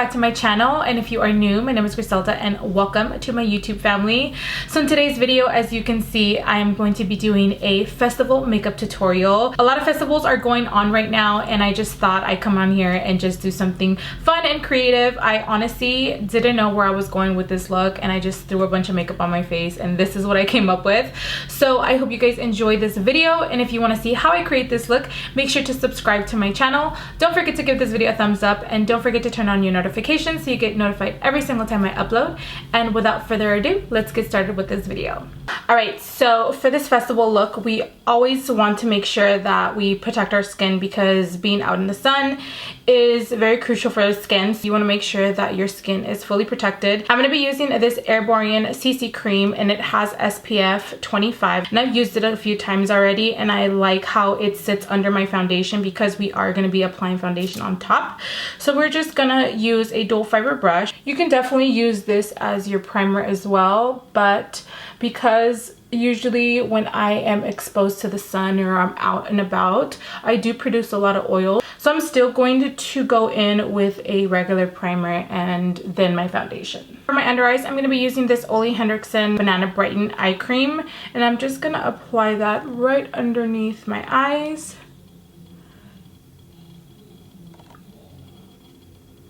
back to my channel, and if you are new, my name is Griselda and welcome to my YouTube family. So in today's video, as you can see, I am going to be doing a festival makeup tutorial. A lot of festivals are going on right now and I just thought I'd come on here and just do something fun and creative. I honestly didn't know where I was going with this look and I just threw a bunch of makeup on my face and this is what I came up with. So I hope you guys enjoy this video, and if you want to see how I create this look, make sure to subscribe to my channel. Don't forget to give this video a thumbs up and don't forget to turn on your notifications so you get notified every single time I upload. And without further ado, let's get started with this video. Alright, so for this festival look, we always want to make sure that we protect our skin because being out in the sun is very crucial for the skin. So you want to make sure that your skin is fully protected. I'm going to be using this ERBORIAN CC cream and it has SPF 25 and I've used it a few times already and I like how it sits under my foundation because we are going to be applying foundation on top. So we're just gonna use a dual fiber brush. You can definitely use this as your primer as well, but because usually when I am exposed to the sun or I'm out and about, I do produce a lot of oil. So I'm still going to go in with a regular primer and then my foundation. For my under eyes, I'm going to be using this Ole Henriksen Banana Brighten Eye Cream and I'm just going to apply that right underneath my eyes.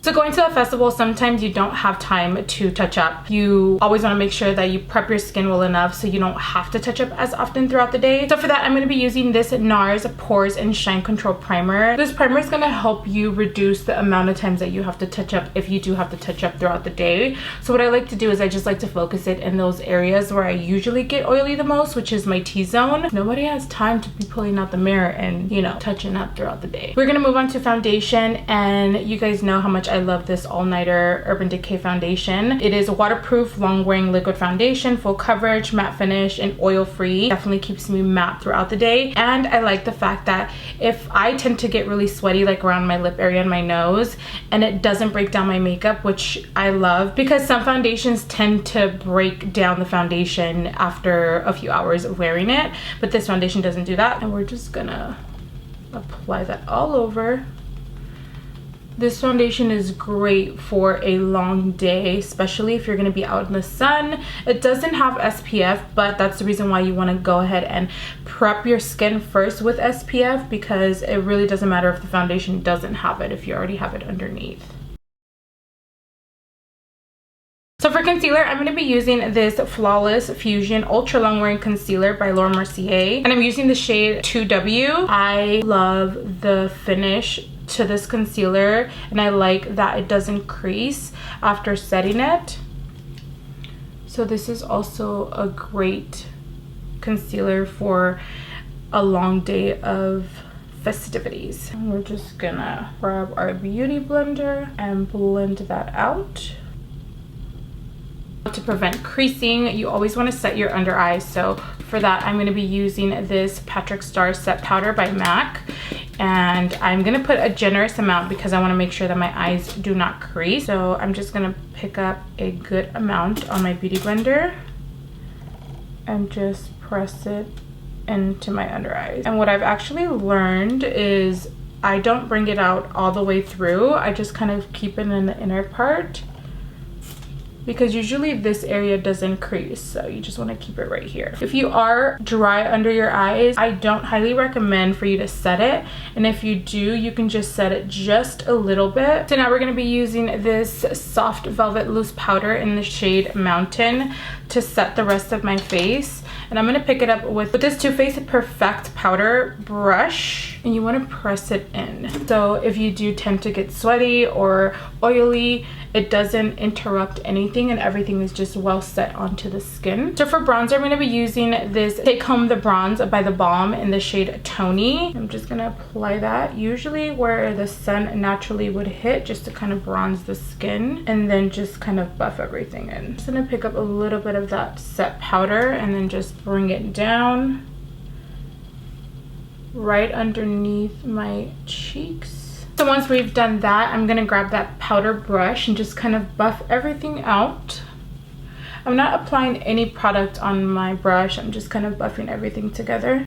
So going to a festival, sometimes you don't have time to touch up. You always want to make sure that you prep your skin well enough so you don't have to touch up as often throughout the day. So for that, I'm going to be using this NARS Pores and Shine Control Primer. This primer is going to help you reduce the amount of times that you have to touch up if you do have to touch up throughout the day. So what I like to do is I just like to focus it in those areas where I usually get oily the most, which is my T-zone. Nobody has time to be pulling out the mirror and, you know, touching up throughout the day. We're going to move on to foundation, and you guys know how much I love this all-nighter Urban Decay foundation. It is a waterproof, long-wearing liquid foundation, full coverage, matte finish, and oil-free. Definitely keeps me matte throughout the day. And I like the fact that if I tend to get really sweaty, like around my lip area and my nose, and it doesn't break down my makeup, which I love because some foundations tend to break down the foundation after a few hours of wearing it, but this foundation doesn't do that. And we're just gonna apply that all over. This foundation is great for a long day, especially if you're going to be out in the sun. It doesn't have SPF, but that's the reason why you want to go ahead and prep your skin first with SPF, because it really doesn't matter if the foundation doesn't have it if you already have it underneath. So for concealer, I'm going to be using this Flawless Fusion Ultra Long Wearing Concealer by MERCIER, and I'm using the shade 2W. I love the finish to this concealer and I like that it doesn't crease after setting it. So this is also a great concealer for a long day of festivities. And we're just gonna grab our beauty blender and blend that out. To prevent creasing, you always want to set your under eyes. So for that, I'm going to be using this Patrick Star Set Powder by MAC. And I'm going to put a generous amount because I want to make sure that my eyes do not crease. So I'm just going to pick up a good amount on my beauty blender and just press it into my under eyes. And what I've actually learned is I don't bring it out all the way through. I just kind of keep it in the inner part, because usually this area doesn't crease, so you just want to keep it right here. If you are dry under your eyes, I don't highly recommend for you to set it, and if you do, you can just set it just a little bit. So now we're going to be using this Soft Velvet Loose Powder in the shade Mountain to set the rest of my face. And I'm going to pick it up with this Too Faced Perfect Powder brush, and you want to press it in. So if you do tend to get sweaty or oily, it doesn't interrupt anything and everything is just well set onto the skin. So for bronzer, I'm going to be using this Take Home the Bronze by the BALM in the shade Toni. I'm just going to apply that usually where the sun naturally would hit, just to kind of bronze the skin, and then just kind of buff everything in. I'm just going to pick up a little bit of that set powder and then just bring it down right underneath my cheeks. So once we've done that, I'm gonna grab that powder brush and just kind of buff everything out. I'm not applying any product on my brush, I'm just kind of buffing everything together.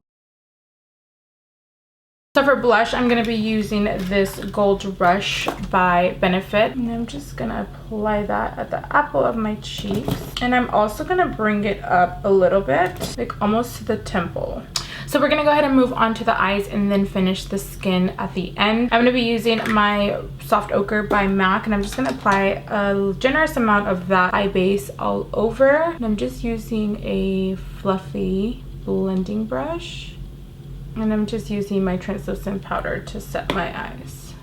So for blush, I'm going to be using this Gold Rush by Benefit. And I'm just going to apply that at the apple of my cheeks. And I'm also going to bring it up a little bit, like almost to the temple. So we're gonna go ahead and move on to the eyes and then finish the skin at the end. I'm gonna be using my Soft Ochre by MAC, and I'm just gonna apply a generous amount of that eye base all over. And I'm just using a fluffy blending brush. And I'm just using my translucent powder to set my eyes.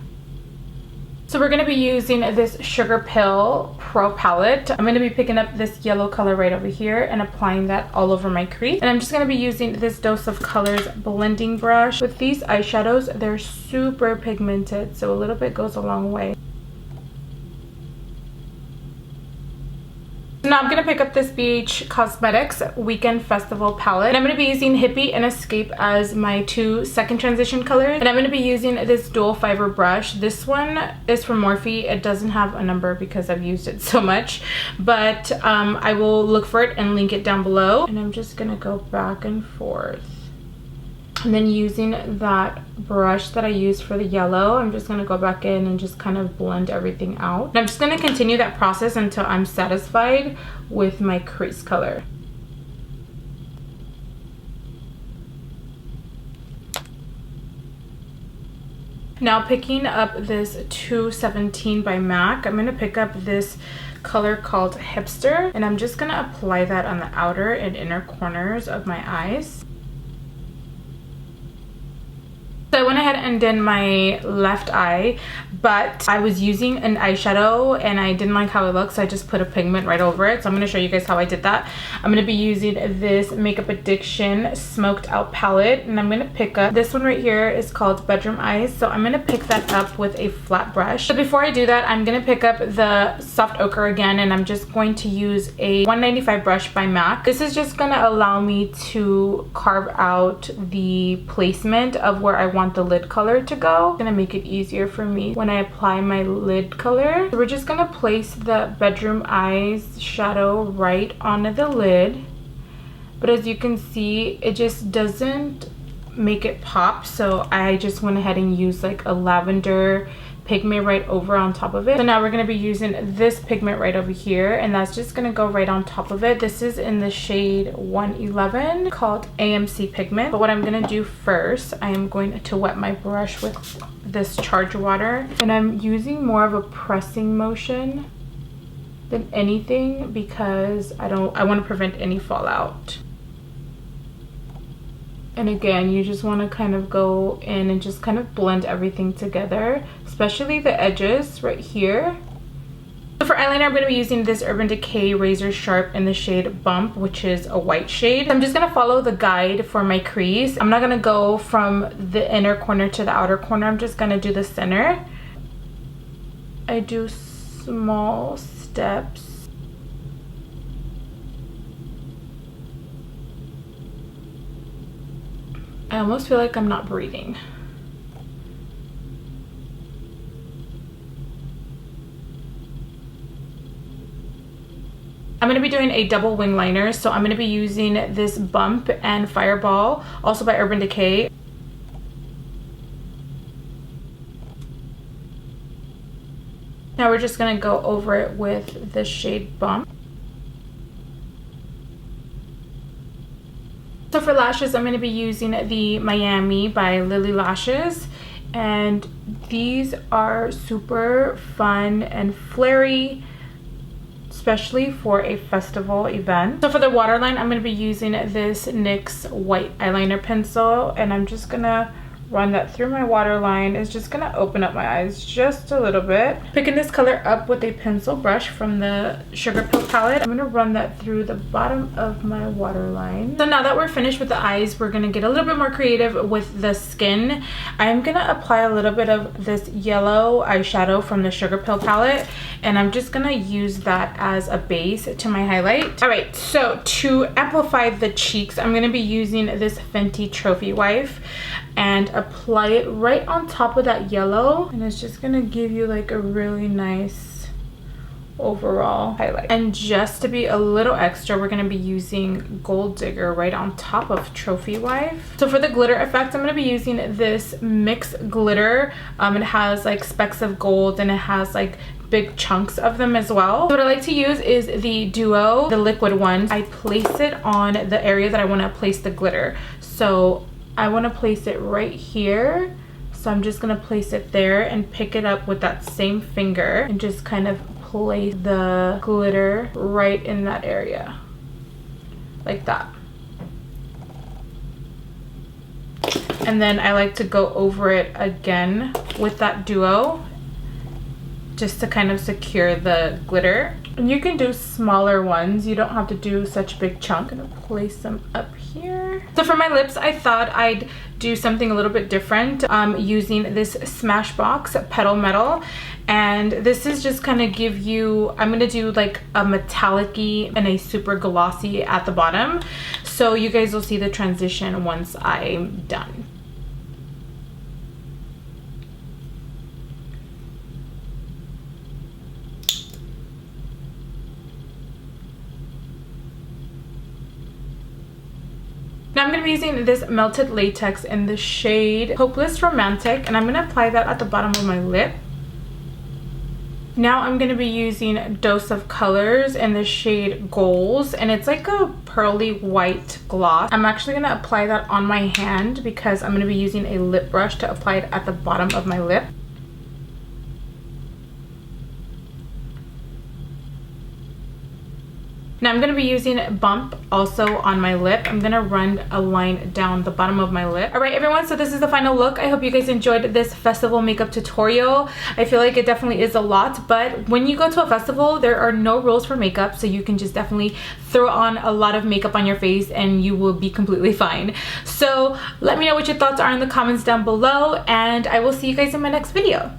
So we're going to be using this Sugarpill Pro palette. I'm going to be picking up this yellow color right over here and applying that all over my crease. And I'm just going to be using this Dose of Colors blending brush. With these eyeshadows, they're super pigmented, so a little bit goes a long way. Now I'm going to pick up this BH Cosmetics Weekend Festival palette. And I'm going to be using Hippie and Escape as my two second transition colors. And I'm going to be using this dual fiber brush. This one is from Morphe. It doesn't have a number because I've used it so much. But I will look for it and link it down below. And I'm just going to go back and forth. And then using that brush that I used for the yellow, I'm just going to go back in and just kind of blend everything out. And I'm just going to continue that process until I'm satisfied with my crease color. Now picking up this 217 by MAC, I'm going to pick up this color called Hipster. And I'm just going to apply that on the outer and inner corners of my eyes. So I went ahead and did my left eye, but I was using an eyeshadow and I didn't like how it looked, so I just put a pigment right over it. So I'm going to show you guys how I did that. I'm going to be using this Makeup Addiction Smoked Out palette, and I'm going to pick up this one right here. Is called Bedroom Eyes. So I'm going to pick that up with a flat brush. So before I do that, I'm going to pick up the Soft Ochre again, and I'm just going to use a 195 brush by MAC. This is just going to allow me to carve out the placement of where I want the lid color to go. It's gonna make it easier for me when I apply my lid color. So we're just gonna place the Bedroom Eyes shadow right onto the lid, but as you can see, it just doesn't make it pop, so I just went ahead and used like a lavender pigment right over on top of it. So now we're going to be using this pigment right over here, and that's just going to go right on top of it. This is in the shade 111 called AMC pigment. But what I'm going to do first, I am going to wet my brush with this charged water, and I'm using more of a pressing motion than anything because I want to prevent any fallout. And again, you just want to kind of go in and just kind of blend everything together, especially the edges right here. So for eyeliner, I'm going to be using this Urban Decay Razor Sharp in the shade Bump, which is a white shade. I'm just going to follow the guide for my crease. I'm not going to go from the inner corner to the outer corner. I'm just going to do the center. I do small steps. I almost feel like I'm not breathing. I'm going to be doing a double wing liner, so I'm going to be using this Bump and Fireball, also by Urban Decay. Now we're just going to go over it with the shade Bump. So for lashes, I'm going to be using the Miami by Lily Lashes, and these are super fun and flary, especially for a festival event. So for the waterline, I'm going to be using this NYX white eyeliner pencil, and I'm just going to run that through my waterline. It's just going to open up my eyes just a little bit. Picking this color up with a pencil brush from the Sugarpill palette, I'm going to run that through the bottom of my waterline. So now that we're finished with the eyes, we're going to get a little bit more creative with the skin. I'm going to apply a little bit of this yellow eyeshadow from the Sugarpill palette, and I'm just going to use that as a base to my highlight. Alright, so to amplify the cheeks, I'm going to be using this Fenty Trophy Wife and apply it right on top of that yellow, and it's just gonna give you like a really nice overall highlight. And just to be a little extra, we're going to be using Gold Digger right on top of Trophy Wife. So for the glitter effect, I'm going to be using this mixed glitter. It has like specks of gold and it has like big chunks of them as well. So what I like to use is the Duo, the liquid one. I place it on the area that I want to place the glitter. So I want to place it right here. So I'm just going to place it there and pick it up with that same finger and just kind of place the glitter right in that area like that. And then I like to go over it again with that Duo just to kind of secure the glitter. And you can do smaller ones, you don't have to do such big chunk. I'm gonna place them up here. So for my lips, I thought I'd do something a little bit different using this Smashbox Petal Metal. And this is just kind of give you, I'm gonna do like a metallic-y and a super glossy at the bottom. So you guys will see the transition once I'm done. Now I'm going to be using this Melted Latex in the shade Hopeless Romantic, and I'm going to apply that at the bottom of my lip. Now I'm going to be using Dose of Colors in the shade Goals, and it's like a pearly white gloss. I'm actually going to apply that on my hand because I'm going to be using a lip brush to apply it at the bottom of my lip. Now I'm going to be using Bump also on my lip. I'm going to run a line down the bottom of my lip. Alright everyone, so this is the final look. I hope you guys enjoyed this festival makeup tutorial. I feel like it definitely is a lot, but when you go to a festival, there are no rules for makeup, so you can just definitely throw on a lot of makeup on your face and you will be completely fine. So let me know what your thoughts are in the comments down below, and I will see you guys in my next video.